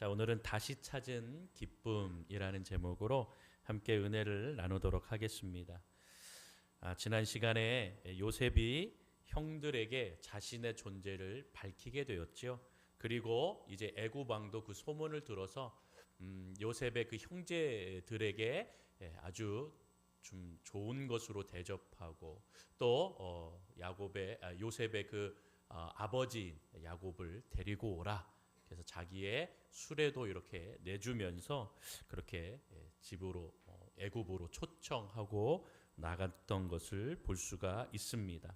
자, 오늘은 다시 찾은 기쁨이라는 제목으로 함께 은혜를 나누도록 하겠습니다. 지난 시간에 요셉이 형들에게 자신의 존재를 밝히게 되었죠. 그리고 이제 애굽 왕도 그 소문을 들어서 요셉의 그 형제들에게 아주 좀 좋은 것으로 대접하고 또 요셉의 그 아버지인 야곱을 데리고 오라. 그래서 자기의 수레도 이렇게 내주면서 그렇게 집으로 애굽으로 초청하고 나갔던 것을 볼 수가 있습니다.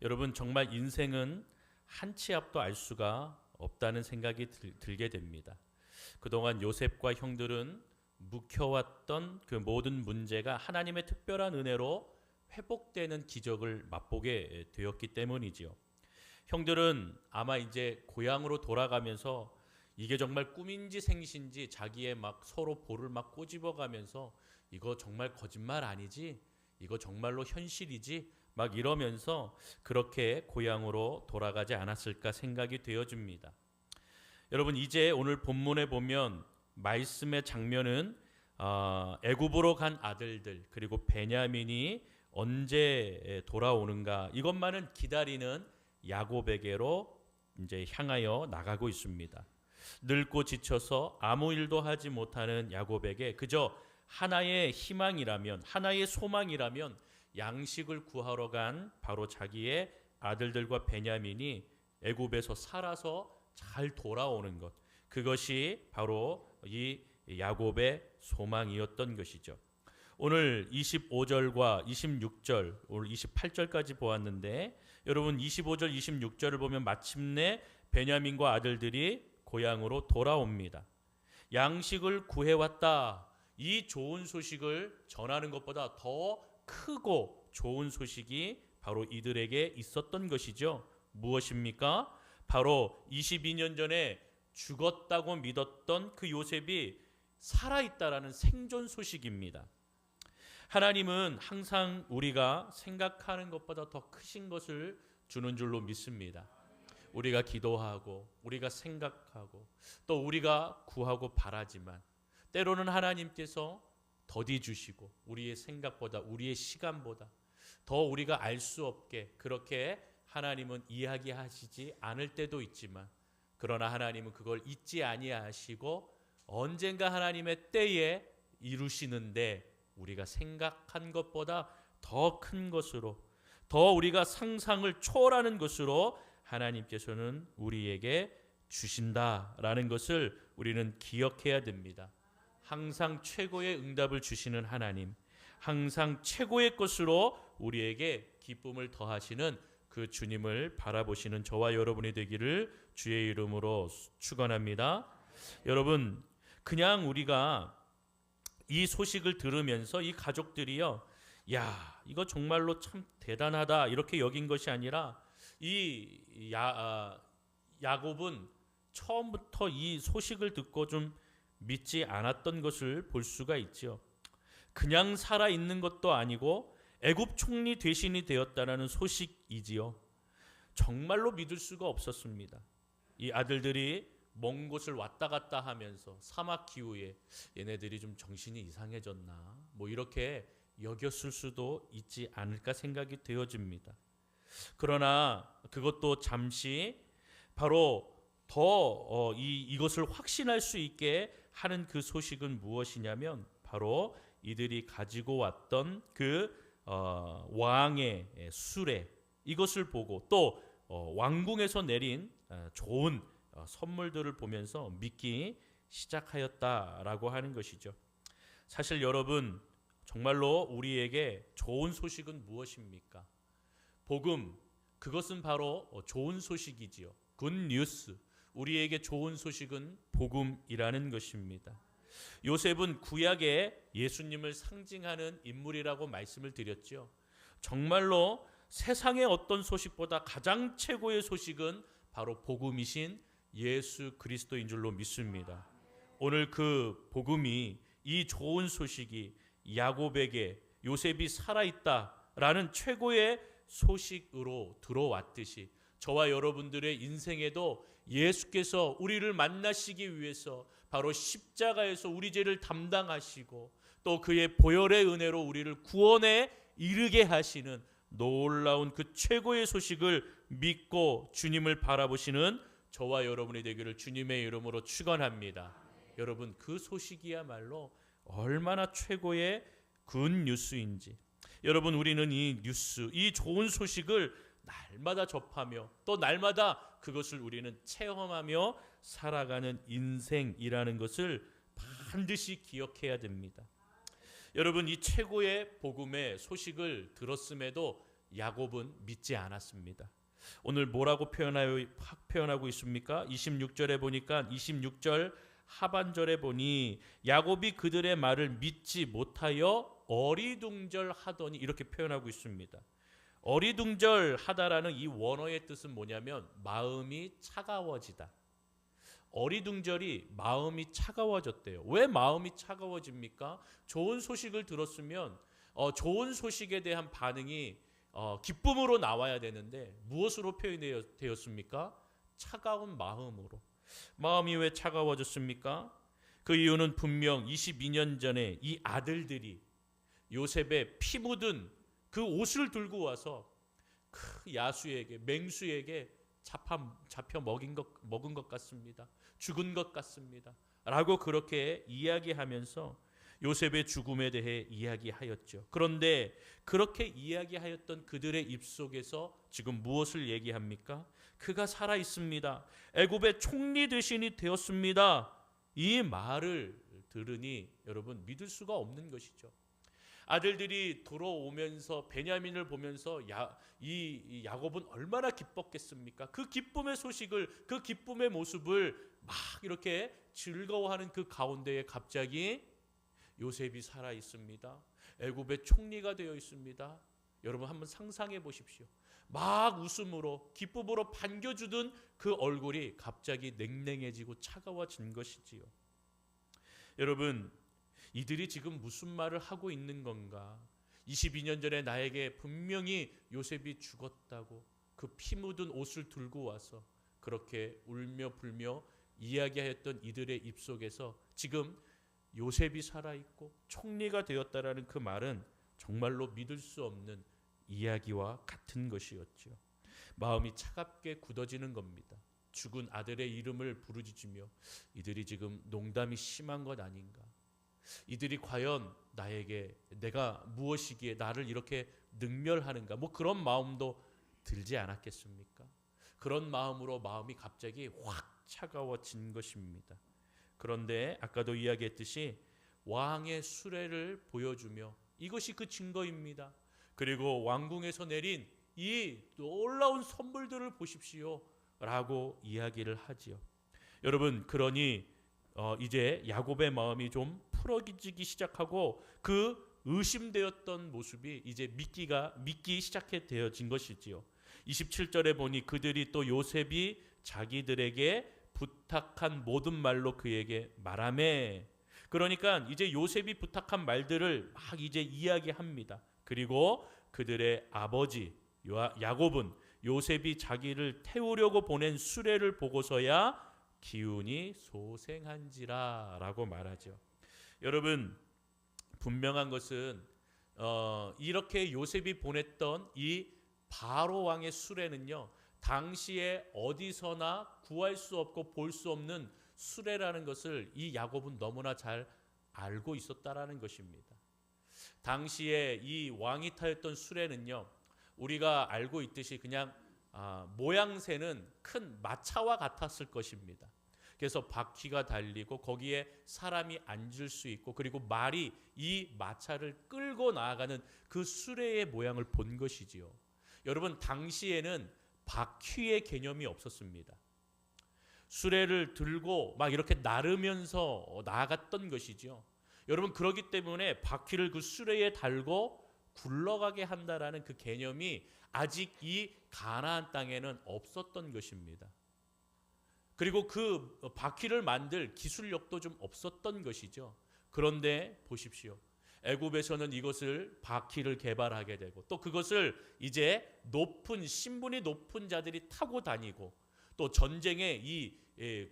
여러분, 정말 인생은 한 치 앞도 알 수가 없다는 생각이 들게 됩니다. 그동안 요셉과 형들은 묵혀왔던 그 모든 문제가 하나님의 특별한 은혜로 회복되는 기적을 맛보게 되었기 때문이지요. 형들은 아마 이제 고향으로 돌아가면서 이게 정말 꿈인지 생신지 자기의 막 서로 볼을 막 꼬집어가면서 이거 정말 거짓말 아니지? 이거 정말로 현실이지? 막 이러면서 그렇게 고향으로 돌아가지 않았을까 생각이 되어집니다. 여러분, 이제 오늘 본문에 보면 말씀의 장면은 애굽으로 간 아들들 그리고 베냐민이 언제 돌아오는가 이것만은 기다리는 야곱에게로 이제 향하여 나가고 있습니다. 늙고 지쳐서 아무 일도 하지 못하는 야곱에게 그저 하나의 희망이라면, 하나의 소망이라면 양식을 구하러 간 바로 자기의 아들들과 베냐민이 애굽에서 살아서 잘 돌아오는 것, 그것이 바로 이 야곱의 소망이었던 것이죠. 오늘 25절과 26절, 오늘 28절까지 보았는데 여러분 25절, 26절을 보면 마침내 베냐민과 아들들이 고향으로 돌아옵니다. 양식을 구해왔다. 이 좋은 소식을 전하는 것보다 더 크고 좋은 소식이 바로 이들에게 있었던 것이죠. 무엇입니까? 바로 22년 전에 죽었다고 믿었던 그 요셉이 살아있다라는 생존 소식입니다. 하나님은 항상 우리가 생각하는 것보다 더 크신 것을 주는 줄로 믿습니다. 우리가 기도하고 우리가 생각하고 또 우리가 구하고 바라지만 때로는 하나님께서 더디 주시고 우리의 생각보다 우리의 시간보다 더 우리가 알 수 없게 그렇게 하나님은 이야기하시지 않을 때도 있지만 그러나 하나님은 그걸 잊지 아니하시고 언젠가 하나님의 때에 이루시는데 우리가 생각한 것보다 더 큰 것으로 더 우리가 상상을 초월하는 것으로 하나님께서는 우리에게 주신다라는 것을 우리는 기억해야 됩니다. 항상 최고의 응답을 주시는 하나님, 항상 최고의 것으로 우리에게 기쁨을 더하시는 그 주님을 바라보시는 저와 여러분이 되기를 주의 이름으로 축원합니다. 여러분, 그냥 우리가 이 소식을 들으면서 이 가족들이요, 야, 이거 정말로 참 대단하다 이렇게 여긴 것이 아니라 이 야곱은 처음부터 이 소식을 듣고 좀 믿지 않았던 것을 볼 수가 있죠. 그냥 살아 있는 것도 아니고 애굽 총리 대신이 되었다라는 소식이지요. 정말로 믿을 수가 없었습니다. 이 아들들이 먼 곳을 왔다 갔다 하면서 사막 기후에 얘네들이 좀 정신이 이상해졌나 뭐 이렇게 여겼을 수도 있지 않을까 생각이 되어집니다. 그러나 그것도 잠시 바로 더 이것을 확신할 수 있게 하는 그 소식은 무엇이냐면 바로 이들이 가지고 왔던 그 왕의 수레, 이것을 보고 또 왕궁에서 내린 좋은 선물들을 보면서 믿기 시작하였다라고 하는 것이죠. 사실 여러분, 정말로 우리에게 좋은 소식은 무엇입니까? 복음, 그것은 바로 좋은 소식이지요. 굿뉴스, 우리에게 좋은 소식은 복음이라는 것입니다. 요셉은 구약의 예수님을 상징하는 인물이라고 말씀을 드렸죠. 정말로 세상의 어떤 소식보다 가장 최고의 소식은 바로 복음이신 예수 그리스도인 줄로 믿습니다. 오늘 그 복음이, 이 좋은 소식이 야곱에게 요셉이 살아있다라는 최고의 소식으로 들어왔듯이 저와 여러분들의 인생에도 예수께서 우리를 만나시기 위해서 바로 십자가에서 우리 죄를 담당하시고 또 그의 보혈의 은혜로 우리를 구원에 이르게 하시는 놀라운 그 최고의 소식을 믿고 주님을 바라보시는 저와 여러분이 되기를 주님의 이름으로 축원합니다. 여러분, 그 소식이야말로 얼마나 최고의 굿뉴스인지. 여러분, 우리는 이 뉴스, 이 좋은 소식을 날마다 접하며 또 날마다 그것을 우리는 체험하며 살아가는 인생이라는 것을 반드시 기억해야 됩니다. 여러분, 이 최고의 복음의 소식을 들었음에도 야곱은 믿지 않았습니다. 오늘 뭐라고 표현하고 있습니까? 26절에 보니까 26절 하반절에 보니 야곱이 그들의 말을 믿지 못하여 어리둥절하더니 이렇게 표현하고 있습니다. 어리둥절하다라는 이 원어의 뜻은 뭐냐면 마음이 차가워지다. 어리둥절이 마음이 차가워졌대요. 왜 마음이 차가워집니까? 좋은 소식을 들었으면 좋은 소식에 대한 반응이 기쁨으로 나와야 되는데 무엇으로 표현되었습니까? 차가운 마음으로. 마음이 왜 차가워졌습니까? 그 이유는 분명 22년 전에 이 아들들이 요셉의 피 묻은 그 옷을 들고 와서 그 야수에게, 맹수에게 잡혀 먹은 것 같습니다. 죽은 것 같습니다. 라고 그렇게 이야기하면서 요셉의 죽음에 대해 이야기하였죠. 그런데 그렇게 이야기하였던 그들의 입속에서 지금 무엇을 얘기합니까? 그가 살아 있습니다. 애굽의 총리 대신이 되었습니다. 이 말을 들으니 여러분 믿을 수가 없는 것이죠. 아들들이 돌아오면서 베냐민을 보면서 이 야곱은 얼마나 기뻤겠습니까? 그 기쁨의 소식을, 그 기쁨의 모습을 막 이렇게 즐거워하는 그 가운데에 갑자기 요셉이 살아 있습니다. 애굽의 총리가 되어 있습니다. 여러분 한번 상상해 보십시오. 막 웃음으로 기쁨으로 반겨주던 그 얼굴이 갑자기 냉랭해지고 차가워진 것이지요. 여러분, 이들이 지금 무슨 말을 하고 있는 건가? 22년 전에 나에게 분명히 요셉이 죽었다고 그 피 묻은 옷을 들고 와서 그렇게 울며 불며 이야기하였던 이들의 입속에서 지금 요셉이 살아있고 총리가 되었다라는 그 말은 정말로 믿을 수 없는 이야기와 같은 것이었죠. 마음이 차갑게 굳어지는 겁니다. 죽은 아들의 이름을 부르짖으며 이들이 지금 농담이 심한 것 아닌가? 이들이 과연 나에게 내가 무엇이기에 나를 이렇게 능멸하는가? 뭐 그런 마음도 들지 않았겠습니까? 그런 마음으로 마음이 갑자기 확 차가워진 것입니다. 그런데 아까도 이야기했듯이 왕의 수레를 보여주며 이것이 그 증거입니다. 그리고 왕궁에서 내린 이 놀라운 선물들을 보십시오 라고 이야기를 하지요. 여러분, 그러니 이제 야곱의 마음이 좀 풀어지기 시작하고 그 의심되었던 모습이 이제 믿기 시작해 되어진 것이지요. 27절에 보니 그들이 또 요셉이 자기들에게 부탁한 모든 말로 그에게 말하매. 그러니까 이제 요셉이 부탁한 말들을 막 이제 이야기합니다. 그리고 그들의 아버지 야곱은 요셉이 자기를 태우려고 보낸 수레를 보고서야 기운이 소생한지라 라고 말하죠. 여러분, 분명한 것은 이렇게 요셉이 보냈던 이 바로 왕의 수레는요, 당시에 어디서나 구할 수 없고 볼 수 없는 수레라는 것을 이 야곱은 너무나 잘 알고 있었다라는 것입니다. 당시에 이 왕이 타였던 수레는요, 우리가 알고 있듯이 그냥 모양새는 큰 마차와 같았을 것입니다. 그래서 바퀴가 달리고 거기에 사람이 앉을 수 있고 그리고 말이 이 마차를 끌고 나아가는 그 수레의 모양을 본 것이지요. 여러분, 당시에는 바퀴의 개념이 없었습니다. 수레를 들고 막 이렇게 나르면서 나아갔던 것이죠. 여러분, 그렇기 때문에 바퀴를 그 수레에 달고 굴러가게 한다라는 그 개념이 아직 이 가나안 땅에는 없었던 것입니다. 그리고 그 바퀴를 만들 기술력도 좀 없었던 것이죠. 그런데 보십시오. 애굽에서는 이것을 바퀴를 개발하게 되고 또 그것을 이제 신분이 높은 자들이 타고 다니고 또 전쟁의 이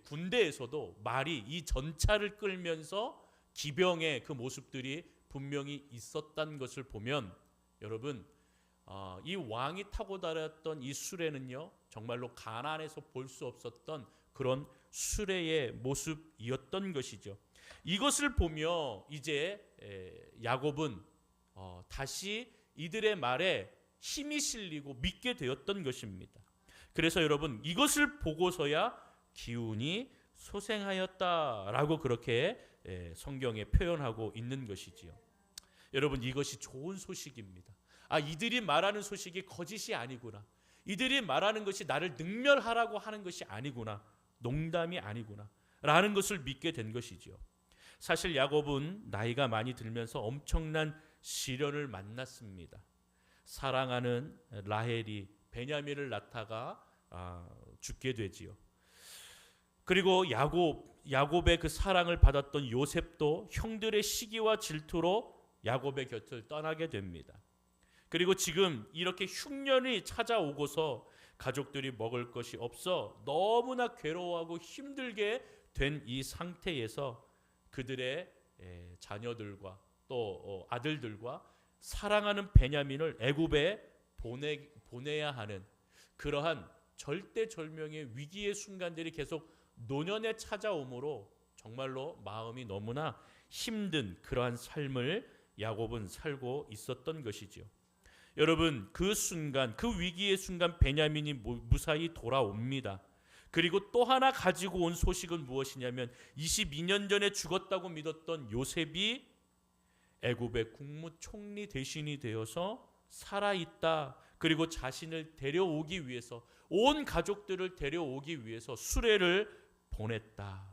군대에서도 말이 이 전차를 끌면서 기병의 그 모습들이 분명히 있었던 것을 보면 여러분 이 왕이 타고 다녔던 이 수레는요 정말로 가나안에서 볼 수 없었던 그런 수레의 모습이었던 것이죠. 이것을 보며 이제 야곱은 다시 이들의 말에 힘이 실리고 믿게 되었던 것입니다. 그래서 여러분 이것을 보고서야 기운이 소생하였다라고 그렇게 성경에 표현하고 있는 것이지요. 여러분 이것이 좋은 소식입니다. 이들이 말하는 소식이 거짓이 아니구나. 이들이 말하는 것이 나를 능멸하라고 하는 것이 아니구나. 농담이 아니구나. 라는 것을 믿게 된 것이지요. 사실 야곱은 나이가 많이 들면서 엄청난 시련을 만났습니다. 사랑하는 라헬이 베냐민을 낳다가 죽게 되지요. 그리고 야곱의 그 사랑을 받았던 요셉도 형들의 시기와 질투로 야곱의 곁을 떠나게 됩니다. 그리고 지금 이렇게 흉년이 찾아오고서 가족들이 먹을 것이 없어 너무나 괴로워하고 힘들게 된 이 상태에서 그들의 자녀들과 또 아들들과 사랑하는 베냐민을 애굽에 보내야 하는 그러한 절대절명의 위기의 순간들이 계속 노년에 찾아오므로 정말로 마음이 너무나 힘든 그러한 삶을 야곱은 살고 있었던 것이죠. 여러분 그 순간 그 위기의 순간 베냐민이 무사히 돌아옵니다. 그리고 또 하나 가지고 온 소식은 무엇이냐면 22년 전에 죽었다고 믿었던 요셉이 애굽의 국무총리 대신이 되어서 살아있다. 그리고 자신을 데려오기 위해서 온 가족들을 데려오기 위해서 수레를 보냈다.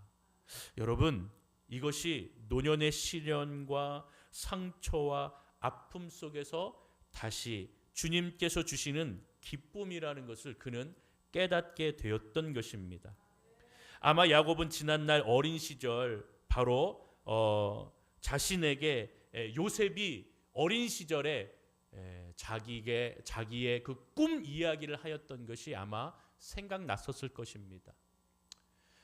여러분 이것이 노년의 시련과 상처와 아픔 속에서 다시 주님께서 주시는 기쁨이라는 것을 그는 깨닫게 되었던 것입니다. 아마 야곱은 지난날 어린 시절 바로 자신에게 요셉이 어린 시절에 자기의 그 꿈 이야기를 하였던 것이 아마 생각났었을 것입니다.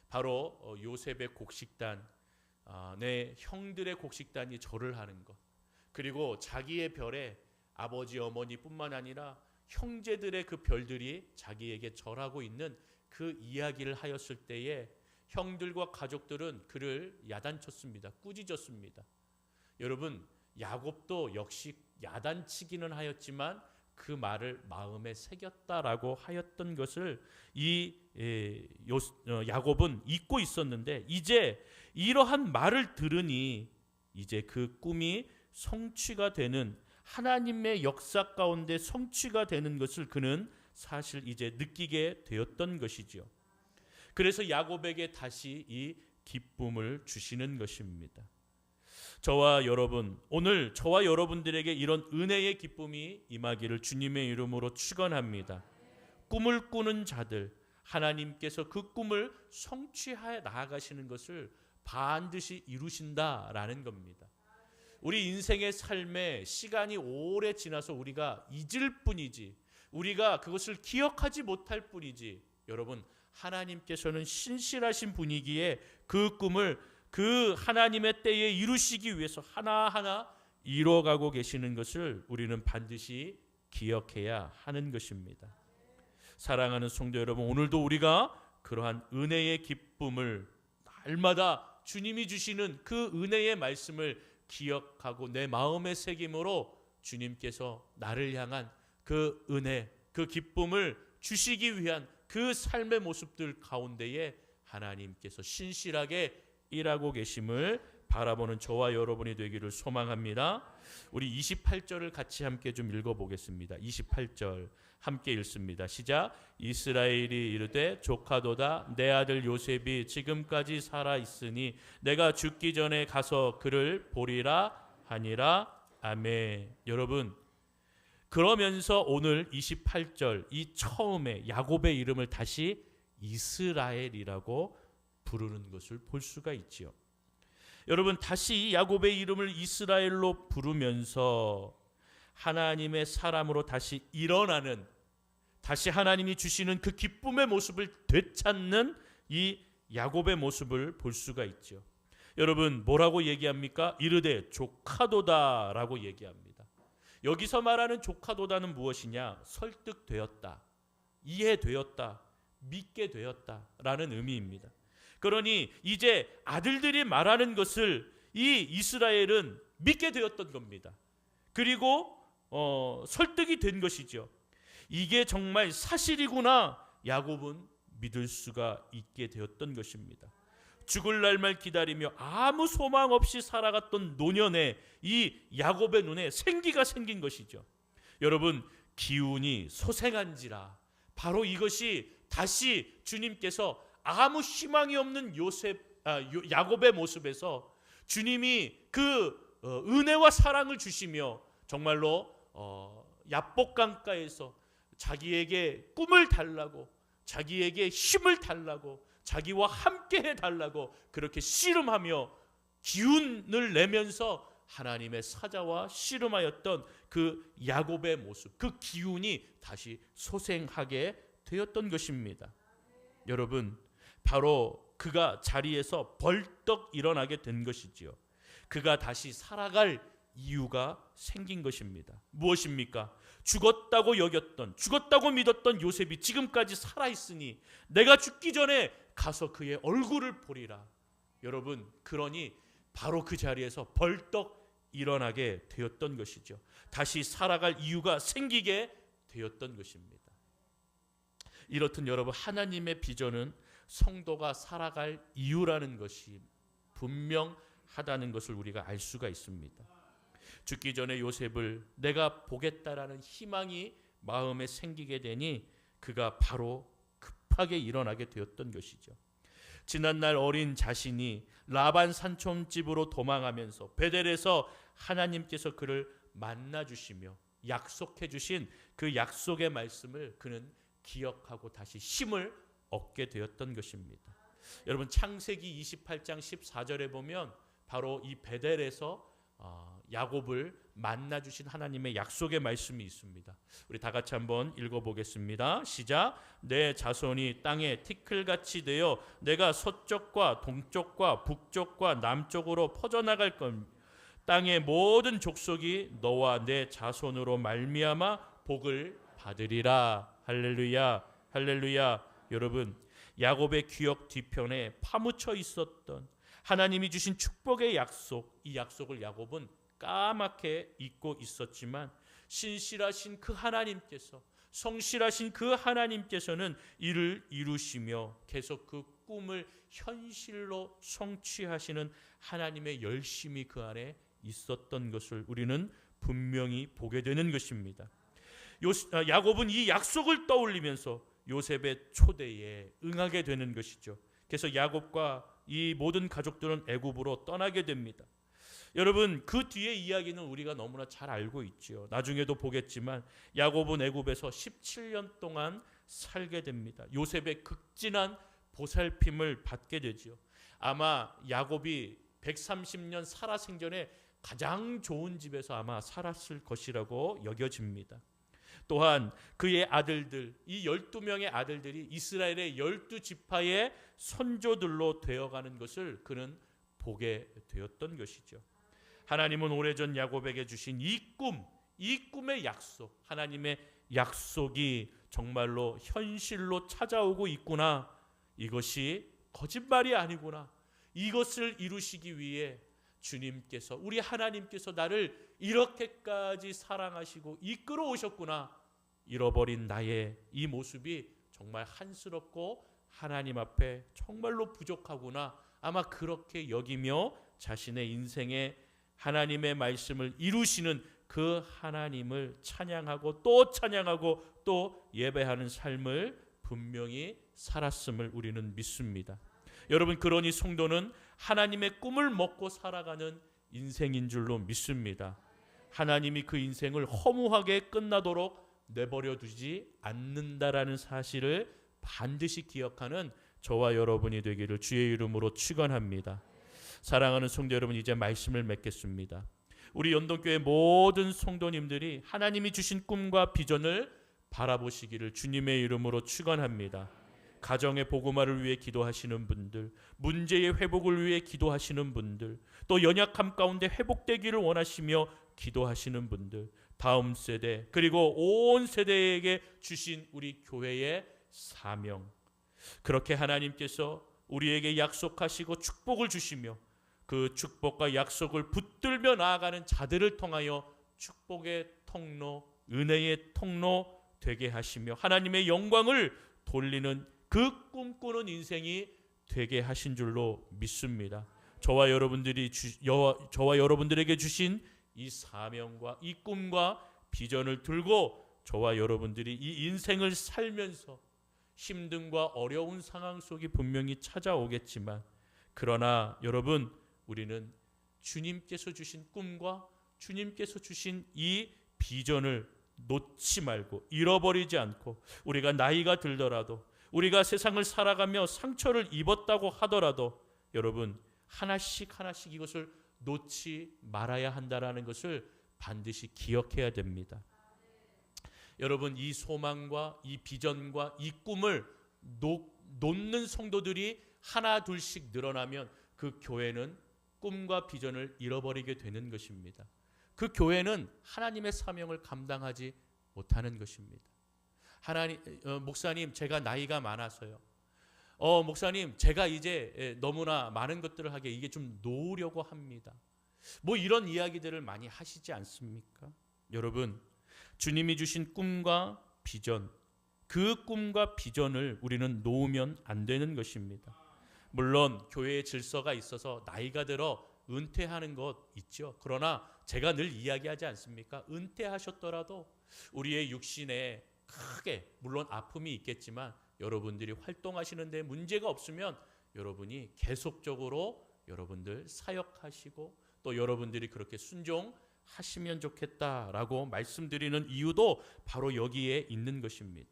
바로 요셉의 곡식단, 내 형들의 곡식단이 절을 하는 것, 그리고 자기의 별에 아버지 어머니뿐만 아니라 형제들의 그 별들이 자기에게 절하고 있는 그 이야기를 하였을 때에 형들과 가족들은 그를 야단쳤습니다. 꾸짖었습니다. 여러분 야곱도 역시 야단치기는 하였지만 그 말을 마음에 새겼다라고 하였던 것을 야곱은 잊고 있었는데 이제 이러한 말을 들으니 이제 그 꿈이 성취가 되는 하나님의 역사 가운데 성취가 되는 것을 그는 사실 이제 느끼게 되었던 것이지요. 그래서 야곱에게 다시 이 기쁨을 주시는 것입니다. 저와 여러분, 오늘 저와 여러분들에게 이런 은혜의 기쁨이 임하기를 주님의 이름으로 축원합니다. 꿈을 꾸는 자들, 하나님께서 그 꿈을 성취하여 나아가시는 것을 반드시 이루신다라는 겁니다. 우리 인생의 삶에 시간이 오래 지나서 우리가 잊을 뿐이지, 우리가 그것을 기억하지 못할 뿐이지, 여러분 하나님께서는 신실하신 분이기에 그 꿈을 그 하나님의 때에 이루시기 위해서 하나하나 이뤄가고 계시는 것을 우리는 반드시 기억해야 하는 것입니다. 사랑하는 성도 여러분, 오늘도 우리가 그러한 은혜의 기쁨을 날마다 주님이 주시는 그 은혜의 말씀을 기억하고 내 마음의 새김으로 주님께서 나를 향한 그 은혜, 그 기쁨을 주시기 위한 그 삶의 모습들 가운데에 하나님께서 신실하게 일하고 계심을 바라보는 저와 여러분이 되기를 소망합니다. 우리 28절을 같이 함께 좀 읽어보겠습니다. 28절 함께 읽습니다. 시작. 이스라엘이 이르되 조카도다 내 아들 요셉이 지금까지 살아 있으니 내가 죽기 전에 가서 그를 보리라 하니라. 아멘. 여러분 그러면서 오늘 28절 이 처음에 야곱의 이름을 다시 이스라엘이라고 부르는 것을 볼 수가 있지요. 여러분 다시 야곱의 이름을 이스라엘로 부르면서 하나님의 사람으로 다시 일어나는 다시 하나님이 주시는 그 기쁨의 모습을 되찾는 이 야곱의 모습을 볼 수가 있죠. 여러분, 뭐라고 얘기합니까? 이르되 조카도다라고 얘기합니다. 여기서 말하는 조카도다는 무엇이냐? 설득되었다, 이해되었다, 믿게 되었다라는 의미입니다. 그러니 이제 아들들이 말하는 것을 이 이스라엘은 믿게 되었던 겁니다. 그리고 설득이 된 것이죠. 이게 정말 사실이구나. 야곱은 믿을 수가 있게 되었던 것입니다. 죽을 날만 기다리며 아무 소망 없이 살아갔던 노년에 이 야곱의 눈에 생기가 생긴 것이죠. 여러분, 기운이 소생한지라, 바로 이것이 다시 주님께서 아무 희망이 없는 야곱의 모습에서 주님이 그 은혜와 사랑을 주시며 정말로 야복강가에서 자기에게 꿈을 달라고, 자기에게 힘을 달라고, 자기와 함께 해달라고 그렇게 씨름하며 기운을 내면서 하나님의 사자와 씨름하였던 그 야곱의 모습, 그 기운이 다시 소생하게 되었던 것입니다. 여러분, 바로 그가 자리에서 벌떡 일어나게 된 것이지요. 그가 다시 살아갈 이유가 생긴 것입니다. 무엇입니까? 죽었다고 여겼던, 죽었다고 믿었던 요셉이 지금까지 살아있으니 내가 죽기 전에 가서 그의 얼굴을 보리라. 여러분, 그러니 바로 그 자리에서 벌떡 일어나게 되었던 것이죠. 다시 살아갈 이유가 생기게 되었던 것입니다. 이렇듯 여러분, 하나님의 비전은 성도가 살아갈 이유라는 것이 분명하다는 것을 우리가 알 수가 있습니다. 죽기 전에 요셉을 내가 보겠다라는 희망이 마음에 생기게 되니 그가 바로 급하게 일어나게 되었던 것이죠. 지난날 어린 자신이 라반 산촌집으로 도망하면서 베델에서 하나님께서 그를 만나주시며 약속해 주신 그 약속의 말씀을 그는 기억하고 다시 힘을 얻게 되었던 것입니다. 여러분, 창세기 28장 14절에 보면 바로 이 베델에서 야곱을 만나주신 하나님의 약속의 말씀이 있습니다. 우리 다 같이 한번 읽어보겠습니다. 시작. 내 자손이 땅에 티끌같이 되어 내가 서쪽과 동쪽과 북쪽과 남쪽으로 퍼져나갈 겁니다. 땅의 모든 족속이 너와 내 자손으로 말미암아 복을 받으리라. 할렐루야, 할렐루야. 여러분, 야곱의 기억 뒤편에 파묻혀 있었던 하나님이 주신 축복의 약속, 이 약속을 야곱은 까맣게 잊고 있었지만 신실하신 그 하나님께서, 성실하신 그 하나님께서는 이를 이루시며 계속 그 꿈을 현실로 성취하시는 하나님의 열심이 그 안에 있었던 것을 우리는 분명히 보게 되는 것입니다. 야곱은 이 약속을 떠올리면서 요셉의 초대에 응하게 되는 것이죠. 그래서 야곱과 이 모든 가족들은 애굽으로 떠나게 됩니다. 여러분, 그 뒤의 이야기는 우리가 너무나 잘 알고 있죠. 나중에도 보겠지만 야곱은 애굽에서 17년 동안 살게 됩니다. 요셉의 극진한 보살핌을 받게 되죠. 아마 야곱이 130년 살아생전에 가장 좋은 집에서 아마 살았을 것이라고 여겨집니다. 또한 그의 아들들, 이 12명의 아들들이 이스라엘의 12지파의 선조들로 되어가는 것을 그는 보게 되었던 것이죠. 하나님은 오래전 야곱에게 주신 이 꿈의 약속, 하나님의 약속이 정말로 현실로 찾아오고 있구나. 이것이 거짓말이 아니구나. 이것을 이루시기 위해 주님께서, 우리 하나님께서 나를 이렇게까지 사랑하시고 이끌어 오셨구나. 잃어버린 나의 이 모습이 정말 한스럽고 하나님 앞에 정말로 부족하구나. 아마 그렇게 여기며 자신의 인생에 하나님의 말씀을 이루시는 그 하나님을 찬양하고 또 찬양하고 또 예배하는 삶을 분명히 살았음을 우리는 믿습니다. 여러분, 그러니 성도는 하나님의 꿈을 먹고 살아가는 인생인 줄로 믿습니다. 하나님이 그 인생을 허무하게 끝나도록 내버려 두지 않는다라는 사실을 반드시 기억하는 저와 여러분이 되기를 주의 이름으로 축원합니다. 사랑하는 성도 여러분, 이제 말씀을 맺겠습니다. 우리 연동교회 모든 성도님들이 하나님이 주신 꿈과 비전을 바라보시기를 주님의 이름으로 축원합니다. 가정의 복음화를 위해 기도하시는 분들, 문제의 회복을 위해 기도하시는 분들, 또 연약함 가운데 회복되기를 원하시며 기도하시는 분들, 다음 세대 그리고 온 세대에게 주신 우리 교회의 사명, 그렇게 하나님께서 우리에게 약속하시고 축복을 주시며 그 축복과 약속을 붙들며 나아가는 자들을 통하여 축복의 통로, 은혜의 통로 되게 하시며 하나님의 영광을 돌리는 그 꿈꾸는 인생이 되게 하신 줄로 믿습니다. 저와 여러분들에게 주신 이 사명과 이 꿈과 비전을 들고 저와 여러분들이 이 인생을 살면서 힘듦과 어려운 상황 속이 분명히 찾아오겠지만, 그러나 여러분, 우리는 주님께서 주신 꿈과 주님께서 주신 이 비전을 놓지 말고 잃어버리지 않고, 우리가 나이가 들더라도, 우리가 세상을 살아가며 상처를 입었다고 하더라도 여러분, 하나씩 이것을 놓지 말아야 한다라는 것을 반드시 기억해야 됩니다. 여러분, 이 소망과 이 비전과 이 꿈을 놓는 성도들이 하나 둘씩 늘어나면 그 교회는 꿈과 비전을 잃어버리게 되는 것입니다. 그 교회는 하나님의 사명을 감당하지 못하는 것입니다. 목사님, 제가 나이가 많아서요. 목사님, 제가 이제 너무나 많은 것들을 하게 이게 좀 놓으려고 합니다. 뭐 이런 이야기들을 많이 하시지 않습니까? 여러분, 주님이 주신 꿈과 비전, 그 꿈과 비전을 우리는 놓으면 안 되는 것입니다. 물론 교회의 질서가 있어서 나이가 들어 은퇴하는 것 있죠. 그러나 제가 늘 이야기하지 않습니까? 은퇴하셨더라도 우리의 육신에 크게 물론 아픔이 있겠지만 여러분들이 활동하시는 데 문제가 없으면 여러분이 계속적으로 여러분들 사역하시고 또 여러분들이 그렇게 순종하시면 좋겠다라고 말씀드리는 이유도 바로 여기에 있는 것입니다.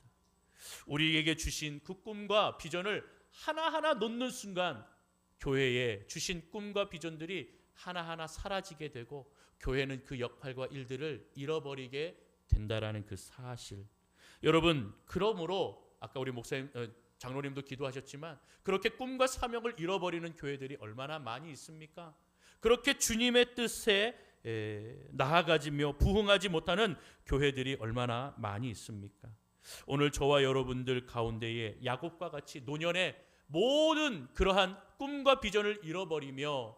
우리에게 주신 그 꿈과 비전을 하나하나 놓는 순간 교회에 주신 꿈과 비전들이 하나하나 사라지게 되고 교회는 그 역할과 일들을 잃어버리게 된다라는 그 사실. 여러분, 그러므로 아까 우리 목사님, 장로님도 기도하셨지만 그렇게 꿈과 사명을 잃어버리는 교회들이 얼마나 많이 있습니까? 그렇게 주님의 뜻에 나아가지며 부응하지 못하는 교회들이 얼마나 많이 있습니까? 오늘 저와 여러분들 가운데에 야곱과 같이 노년에 모든 그러한 꿈과 비전을 잃어버리며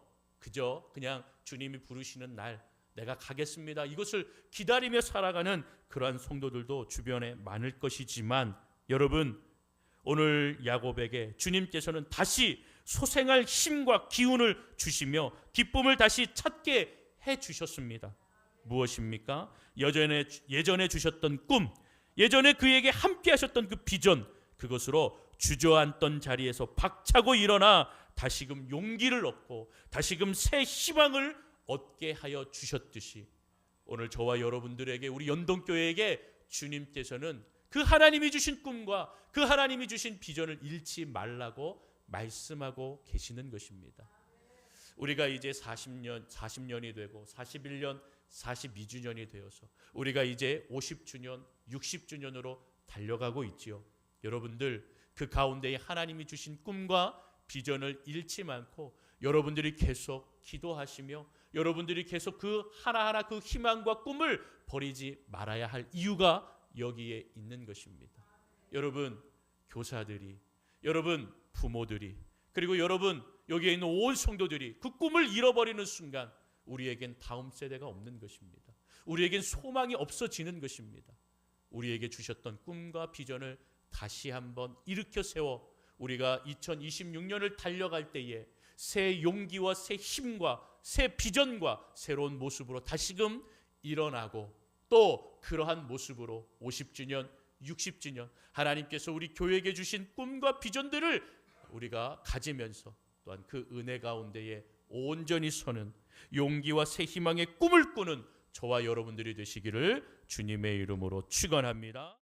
그냥 주님이 부르시는 날 내가 가겠습니다, 이것을 기다리며 살아가는 그러한 성도들도 주변에 많을 것이지만, 여러분, 오늘 야곱에게 주님께서는 다시 소생할 힘과 기운을 주시며 기쁨을 다시 찾게 해주셨습니다. 무엇입니까? 예전에 주셨던 꿈, 예전에 그에게 함께 하셨던 그 비전, 그것으로 주저앉던 자리에서 박차고 일어나 다시금 용기를 얻고 다시금 새 희망을 얻게 하여 주셨듯이 오늘 저와 여러분들에게, 우리 연동교회에게 주님께서는 그 하나님이 주신 꿈과 그 하나님이 주신 비전을 잃지 말라고 말씀하고 계시는 것입니다. 우리가 이제 40년이 되고 41년, 42주년이 되어서 우리가 이제 50주년, 60주년으로 달려가고 있지요. 여러분들, 그 가운데에 하나님이 주신 꿈과 비전을 잃지 않고 여러분들이 계속 기도하시며 여러분들이 계속 그 하나하나 그 희망과 꿈을 버리지 말아야 할 이유가 여기에 있는 것입니다. 여러분 교사들이, 여러분 부모들이, 그리고 여러분 여기에 있는 온 성도들이 그 꿈을 잃어버리는 순간 우리에겐 다음 세대가 없는 것입니다. 우리에겐 소망이 없어지는 것입니다. 우리에게 주셨던 꿈과 비전을 다시 한번 일으켜 세워 우리가 2026년을 달려갈 때에 새 용기와 새 힘과 새 비전과 새로운 모습으로 다시금 일어나고, 또 그러한 모습으로 50주년, 60주년 하나님께서 우리 교회에게 주신 꿈과 비전들을 우리가 가지면서 또한 그 은혜 가운데에 온전히 서는 용기와 새 희망의 꿈을 꾸는 저와 여러분들이 되시기를 주님의 이름으로 축원합니다.